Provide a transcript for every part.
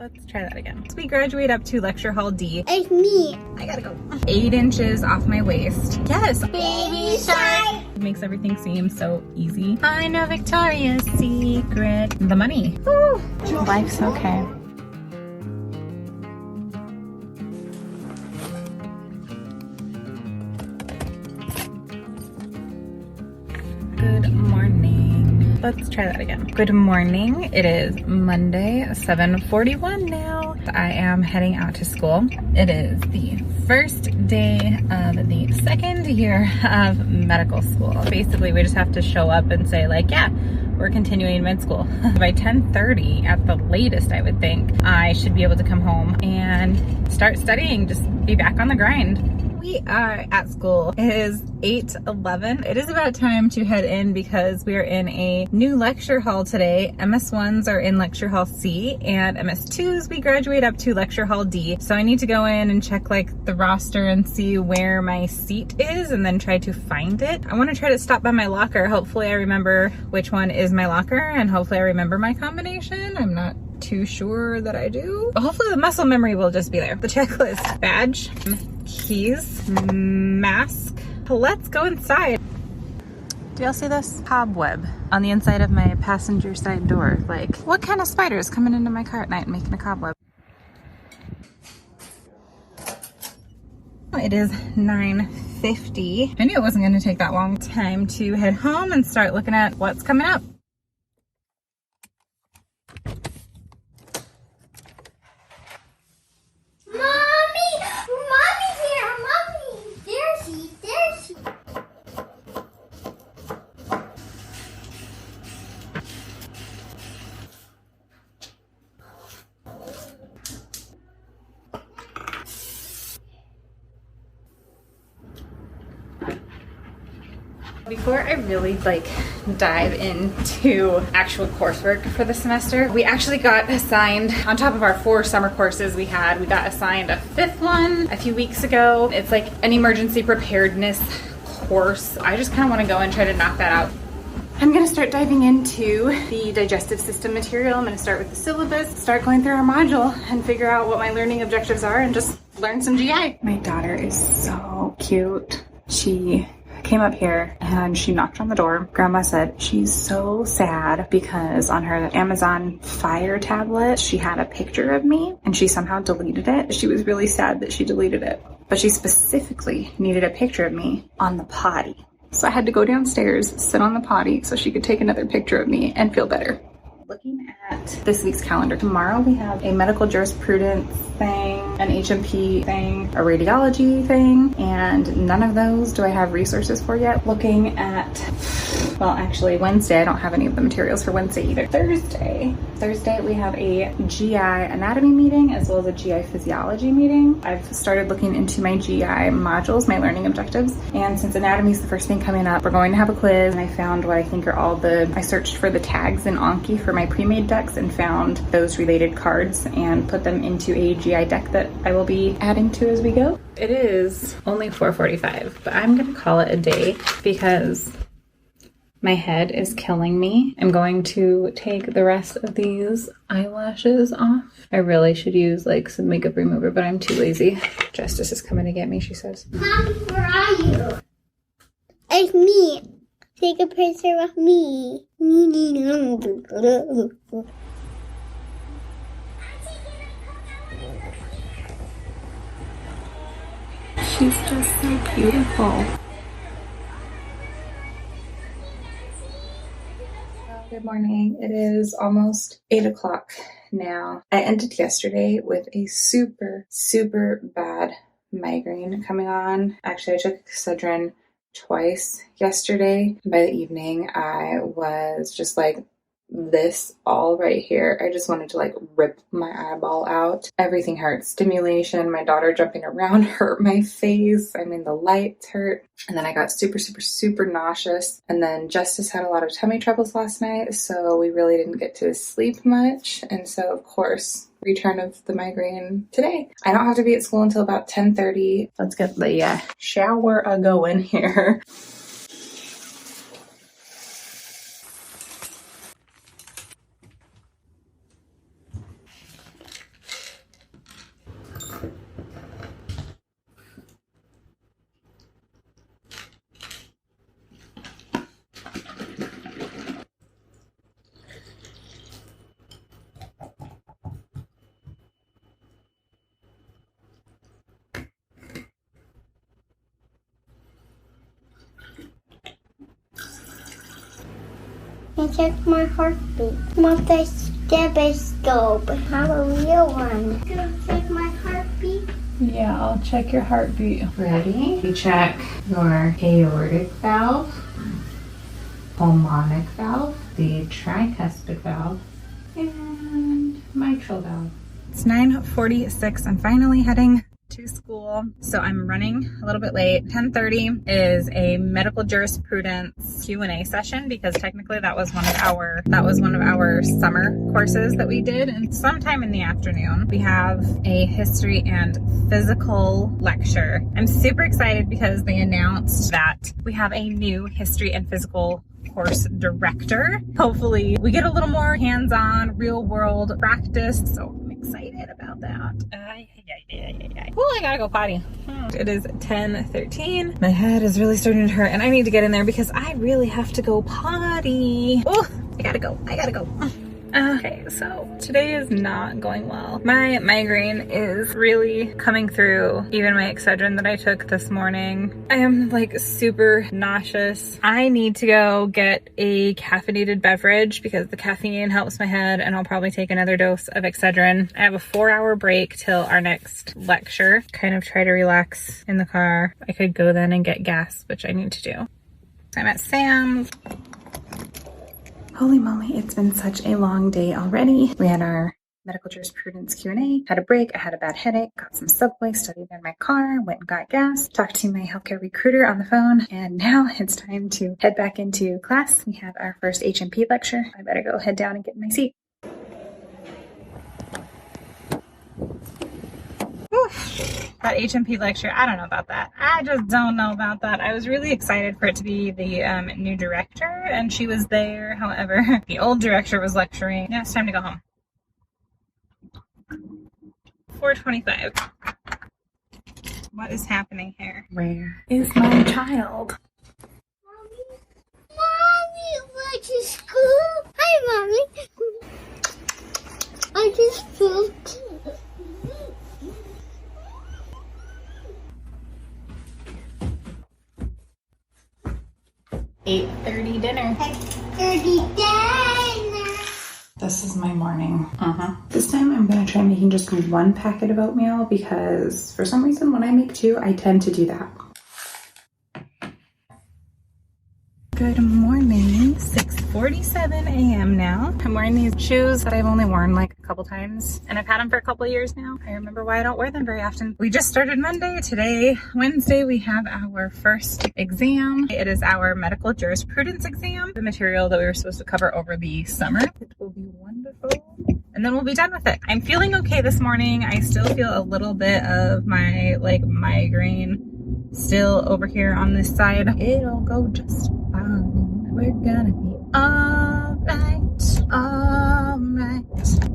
Let's try that again. So we graduate up to lecture hall D. It's me. I gotta go. 8 inches off my waist. Yes. Baby shark. It makes everything seem so easy. I know Victoria's Secret. The money. Woo. Life's okay. Good morning. Let's try that again. Good morning. It is Monday, 7:41 now. I am heading out to school. It is the first day of the second year of medical school. Basically, we just have to show up and say like, yeah, we're continuing med school. By 10:30 at the latest, I would think, I should be able to come home and start studying, just be back on the grind. We are at school. It is 8:11. It is about time to head in because we are in a new lecture hall today. MS1s are in lecture hall C, and MS2s we graduate up to lecture hall D. So I need to go in and check like the roster and see where my seat is and then try to find it. I want to try to stop by my locker. Hopefully I remember which one is my locker and hopefully I remember my combination. I'm not too sure that I do. But hopefully the muscle memory will just be there. The checklist: badge, keys, mask. Let's go inside. Do y'all see this? Cobweb on the inside of my passenger side door. Like, what kind of spider is coming into my car at night and making a cobweb? It is 9:50. I knew it wasn't going to take that long. Time to head home and start looking at what's coming up. Before I really dive into actual coursework for the semester, we actually got assigned, on top of our 4 summer courses we got assigned a 5th one a few weeks ago. It's like an emergency preparedness course. I just kind of want to go and try to knock that out. I'm going to start diving into the digestive system material. I'm going to start with the syllabus, start going through our module and figure out what my learning objectives are and just learn some GI. My daughter is so cute. She came up here and she knocked on the door. Grandma said she's so sad because on her Amazon Fire tablet, she had a picture of me and she somehow deleted it. She was really sad that she deleted it, but she specifically needed a picture of me on the potty. So I had to go downstairs, sit on the potty so she could take another picture of me and feel better. Looking at this week's calendar, tomorrow we have a medical jurisprudence thing, an HMP thing, a radiology thing, and none of those do I have resources for yet. Looking at, well, actually Wednesday, I don't have any of the materials for Wednesday either. Thursday we have a GI anatomy meeting as well as a GI physiology meeting. I've started looking into my GI modules, my learning objectives, and since anatomy is the first thing coming up, we're going to have a quiz, and I found what I think are I searched for the tags in Anki for my pre-made decks and found those related cards and put them into a GI deck that I will be adding to as we go. It is only 4:45, but I'm gonna call it a day because my head is killing me. I'm going to take the rest of these eyelashes off. I really should use some makeup remover, but I'm too lazy. Justice is coming to get me, she says. Mommy, where are you? It's me. Take a picture of me. She's just so beautiful. Good morning. It is almost 8 o'clock now. I ended yesterday with a super, super bad migraine coming on. Actually, I took Excedrin twice yesterday. By the evening, I was just this all right here. I just wanted to rip my eyeball out. Everything hurt. Stimulation, my daughter jumping around hurt my face. The lights hurt. And then I got super, super, super nauseous. And then Justice had a lot of tummy troubles last night, so we really didn't get to sleep much. And so, of course, return of the migraine today. I don't have to be at school until about 10:30. Let's get the shower going here. and check my heartbeat. With the stethoscope. Have a real one. Go check my heartbeat. Yeah, I'll check your heartbeat. Ready? You check your aortic valve, pulmonic valve, the tricuspid valve, and mitral valve. It's 9:46. I'm finally heading to school, so I'm running a little bit late. 10:30 is a medical jurisprudence Q&A session, because technically that was one of our summer courses that we did, and sometime in the afternoon we have a history and physical lecture. I'm super excited because they announced that we have a new history and physical course director. Hopefully we get a little more hands-on real world practice, so I'm excited about that. Oh, I gotta go potty. It is 10:13. My head is really starting to hurt and I need to get in there because I really have to go potty. Oh, I gotta go. Okay, so today is not going well. My migraine is really coming through, even my Excedrin that I took this morning. I am like super nauseous. I need to go get a caffeinated beverage because the caffeine helps my head, and I'll probably take another dose of Excedrin. I have a 4-hour break till our next lecture. Kind of try to relax in the car. I could go then and get gas, which I need to do. I'm at Sam's. Holy moly, it's been such a long day already. We had our medical jurisprudence Q&A, had a break, I had a bad headache, got some Subway, studied in my car, went and got gas, talked to my healthcare recruiter on the phone, and now it's time to head back into class. We have our first HMP lecture. I better go head down and get in my seat. That HMP lecture, I don't know about that. I just don't know about that. I was really excited for it to be the new director, and she was there. However, the old director was lecturing. Now it's time to go home. 4:25. What is happening here? Where is my child? Mommy, went to school. Hi, Mommy. I just pooped. 8:30 dinner. 8:30 dinner. This is my morning. This time I'm gonna try making just one packet of oatmeal because for some reason when I make two, I tend to do that. Good morning, 6:47 a.m. now. I'm wearing these shoes that I've only worn like a couple times, and I've had them for a couple of years now. I remember why I don't wear them very often. We just started Monday. Today, Wednesday, we have our first exam. It is our medical jurisprudence exam, the material that we were supposed to cover over the summer. It will be wonderful. And then we'll be done with it. I'm feeling okay this morning. I still feel a little bit of my migraine still over here on this side. It'll go just fine. We're gonna be all right.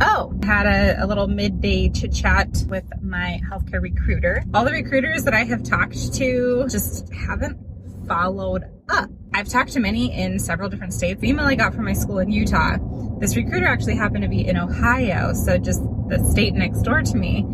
Oh, I had a little midday chit chat with my healthcare recruiter. All the recruiters that I have talked to just haven't followed up. I've talked to many in several different states. The email I got from my school in Utah, this recruiter actually happened to be in Ohio, so just the state next door to me.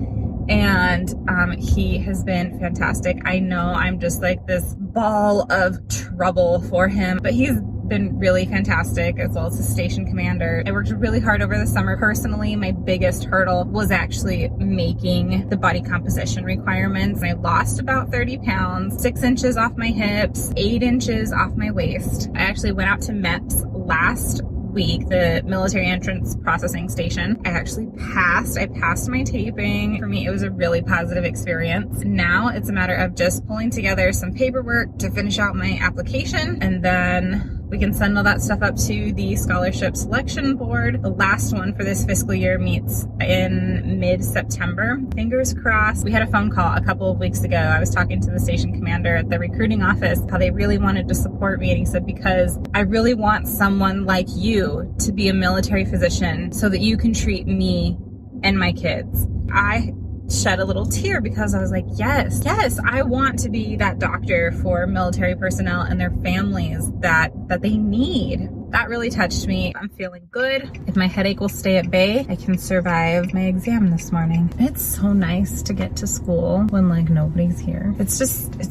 And he has been fantastic. I know I'm just like this ball of trouble for him, but he's been really fantastic, as well as the station commander. I worked really hard over the summer. Personally, my biggest hurdle was actually making the body composition requirements. I lost about 30 pounds, 6 inches off my hips, 8 inches off my waist. I actually went out to MEPS last week, the military entrance processing station. I actually passed. I passed my taping. For me, it was a really positive experience. Now it's a matter of just pulling together some paperwork to finish out my application, and then we can send all that stuff up to the scholarship selection board. The last one for this fiscal year meets in mid-September. Fingers crossed. We had a phone call a couple of weeks ago. I was talking to the station commander at the recruiting office, how they really wanted to support me. And he said, because I really want someone like you to be a military physician so that you can treat me and my kids. I shed a little tear because I was like, yes, I want to be that doctor for military personnel and their families that they need. that really touched me. I'm feeling good. If my headache will stay at bay, I can survive my exam this morning. It's so nice to get to school when like nobody's here. It's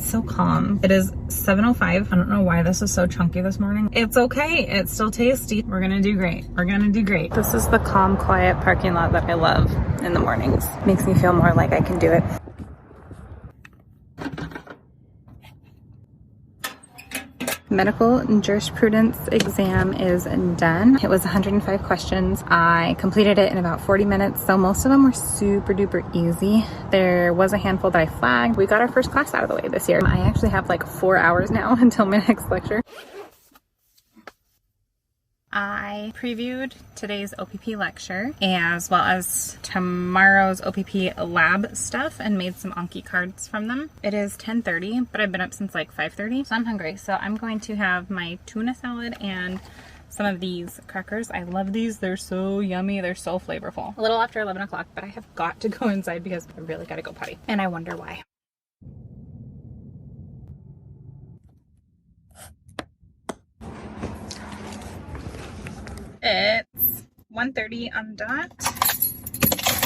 so calm. It is 7:05. I don't know why this is so chunky this morning. It's okay. It's still tasty. We're gonna do great. We're gonna do great. This is the calm, quiet parking lot that I love in the mornings. Makes me feel more like I can do it. Medical and jurisprudence exam is done. It was 105 questions. I completed it in about 40 minutes, so most of them were super duper easy. There was a handful that I flagged. We got our first class out of the way this year. I actually have like 4 hours now until my next lecture. I previewed today's OPP lecture as well as tomorrow's OPP lab stuff and made some Anki cards from them. It is 10:30, but I've been up since like 5:30, so I'm hungry. So I'm going to have my tuna salad and some of these crackers. I love these. They're so yummy. They're so flavorful. A little after 11 o'clock, but I have got to go inside because I really got to go potty. And I wonder why. It's 1:30 on the dot.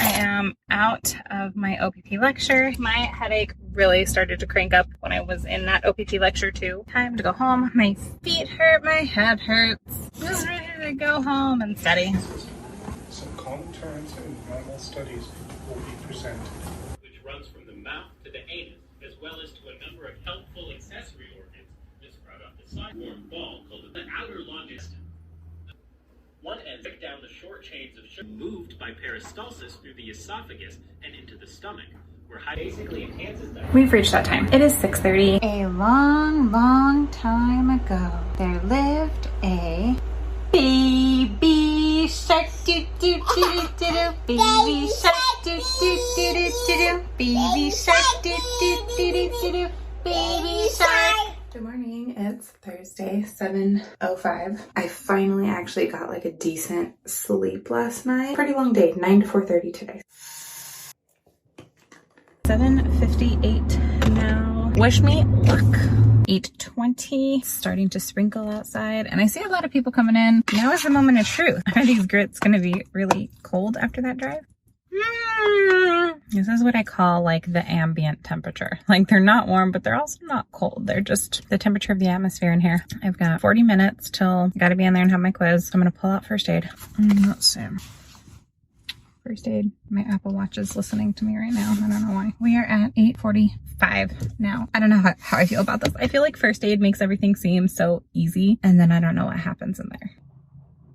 I am out of my OPP lecture. My headache really started to crank up when I was in that OPP lecture too. Time to go home. My feet hurt, my head hurts. Just ready to go home and study. Some common terms in normal studies will be presented. Which runs from the mouth to the anus, as well as to a number of helpful accessory organs that sprout off the side form ball called the outer longitudinal. One end break down the short chains of sugar moved by peristalsis through the esophagus and into the stomach, where basically enhances that. We've reached that time. It is 6:30. A long, long time ago, there lived a baby shark, doo doo doo doo doo, baby shark, doo doo doo doo doo, baby shark, doo doo doo doo doo, baby shark. Good morning, it's Thursday, 7:05. I finally actually got like a decent sleep last night. Pretty long day, 9 to 4:30 today. 7:58 now. Wish me luck. 8:20, starting to sprinkle outside, and I see a lot of people coming in. Now is the moment of truth. Are these grits gonna be really cold after that drive? This is what I call like the ambient temperature. Like they're not warm, but they're also not cold. They're just the temperature of the atmosphere in here. I've got 40 minutes till I gotta be in there and have my quiz. So I'm gonna pull out first aid. Let's see. First aid. My Apple Watch is listening to me right now. I don't know why. We are at 8:45 now. I don't know how I feel about this. I feel like first aid makes everything seem so easy, and then I don't know what happens in there.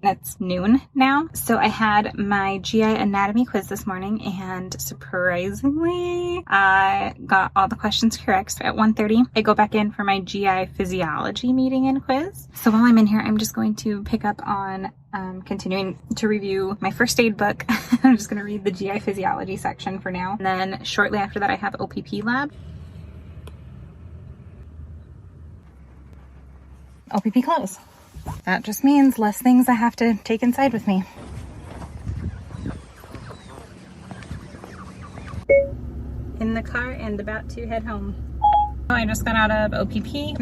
It's noon now. So I had my GI anatomy quiz this morning, and surprisingly, I got all the questions correct. So at 1:30, I go back in for my GI physiology meeting and quiz. So while I'm in here, I'm just going to pick up on continuing to review my first aid book. I'm just going to read the GI physiology section for now. And then shortly after that, I have OPP lab. OPP close. That just means less things I have to take inside with me. In the car and about to head home. I just got out of OPP.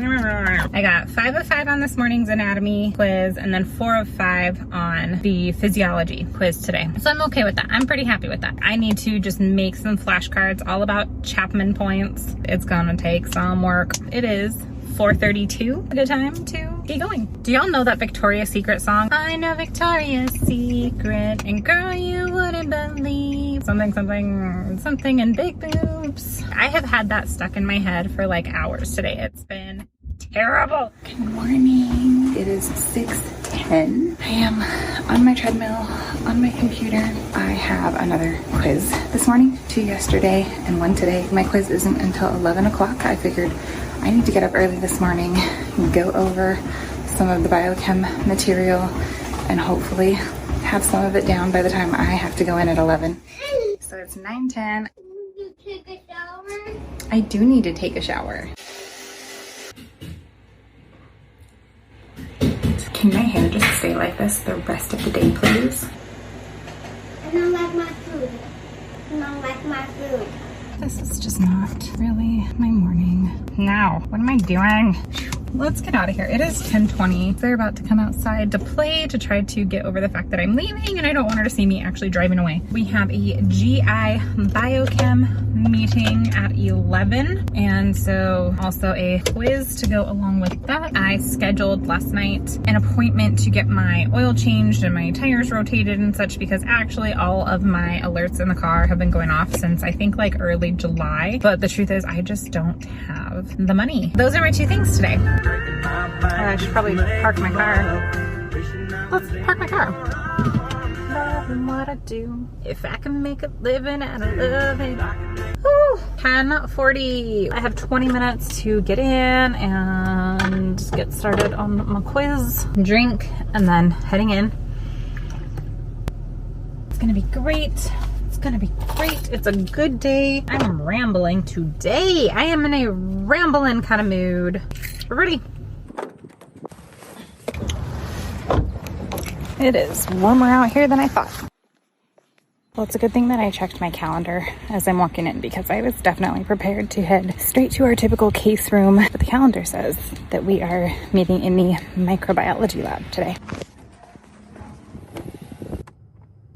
I got 5 of 5 on this morning's anatomy quiz and then 4 of 5 on the physiology quiz today. So I'm okay with that. I'm pretty happy with that. I need to just make some flashcards all about Chapman points. It's gonna take some work. It is 4:32, a good time to get going. Do y'all know that Victoria's Secret song? I know Victoria's Secret, and girl, you wouldn't believe something, something, something in big boobs. I have had that stuck in my head for like hours today. It's been terrible. Good morning. It is 6:10. I am on my treadmill, on my computer. I have another quiz this morning, 2 yesterday and 1 today. My quiz isn't until 11 o'clock. I figured I need to get up early this morning, go over some of the biochem material, and hopefully have some of it down by the time I have to go in at 11. So it's 9:10. You take a shower? I do need to take a shower. Can my hair just stay like this the rest of the day, please? I don't like my food. I don't like my food. This is just not really my morning. Now, what am I doing? let's get out of here. It is 10:20. They're about to come outside to play to try to get over the fact that I'm leaving and I don't want her to see me actually driving away. We have a GI biochem meeting at 11, and so also a quiz to go along with that. I scheduled last night an appointment to get my oil changed and my tires rotated and such, because actually all of my alerts in the car have been going off since I think like early July, but the truth is I just don't have the money. Those are my two things today. I should probably park my car. Let's park my car. Loving what I do, if I can make a living out of loving. Woo! 10:40. I have 20 minutes to get in and get started on my quiz, drink, and then heading in. It's gonna be great. It's gonna be great. It's a good day. I'm rambling today. I am in a rambling kind of mood. We're ready. It is warmer out here than I thought. Well, it's a good thing that I checked my calendar as I'm walking in, because I was definitely prepared to head straight to our typical case room. But the calendar says that we are meeting in the microbiology lab today.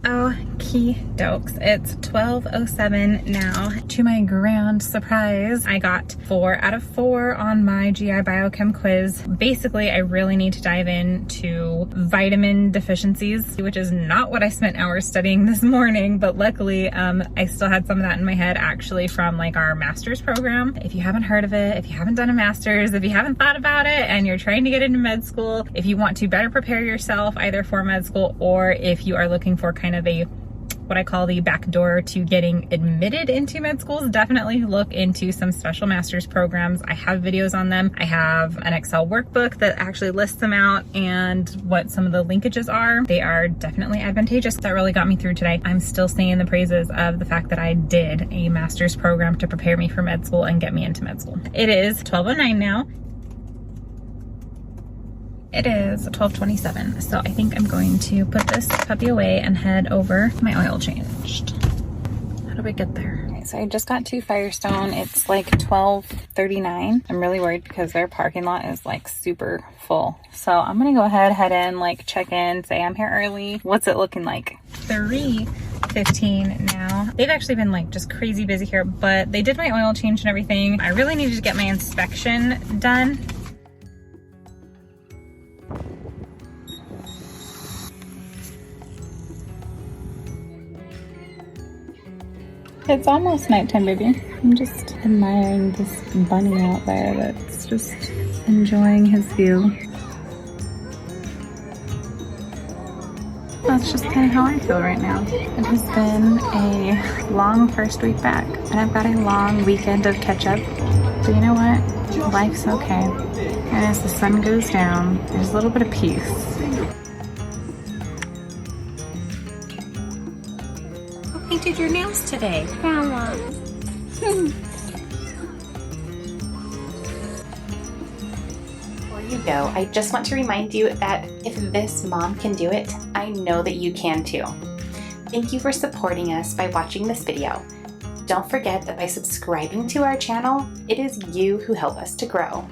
Okie dokes. It's 12:07 now. To my grand surprise, I got 4 out of 4 on my GI biochem quiz. Basically, I really need to dive into vitamin deficiencies, which is not what I spent hours studying this morning, but luckily I still had some of that in my head actually from like our master's program. If you haven't heard of it, if you haven't done a master's, if you haven't thought about it and you're trying to get into med school, if you want to better prepare yourself either for med school or if you are looking for kind of a what I call the back door to getting admitted into med schools, definitely look into some special master's programs. I have videos on them. I have an Excel workbook that actually lists them out and what some of the linkages are. They are definitely advantageous. That really got me through today. I'm still singing the praises of the fact that I did a master's program to prepare me for med school and get me into med school. It is 12:09 now. It is 12:27, so I think I'm going to put this puppy away and head over my oil changed. How do I get there? Okay, so I just got to Firestone. It's like 12:39. I'm really worried because their parking lot is like super full. So I'm gonna go ahead, head in, like check in, say I'm here early. What's it looking like? 3:15 now. They've actually been like just crazy busy here, but they did my oil change and everything. I really needed to get my inspection done. It's almost nighttime, baby. I'm just admiring this bunny out there that's just enjoying his view. That's just kind of how I feel right now. It has been a long first week back, and I've got a long weekend of catch up. But you know what? Life's okay. And as the sun goes down, there's a little bit of peace. Who painted your nails today? Grandma. Before you go, I just want to remind you that if this mom can do it, I know that you can too. Thank you for supporting us by watching this video. Don't forget that by subscribing to our channel, it is you who help us to grow.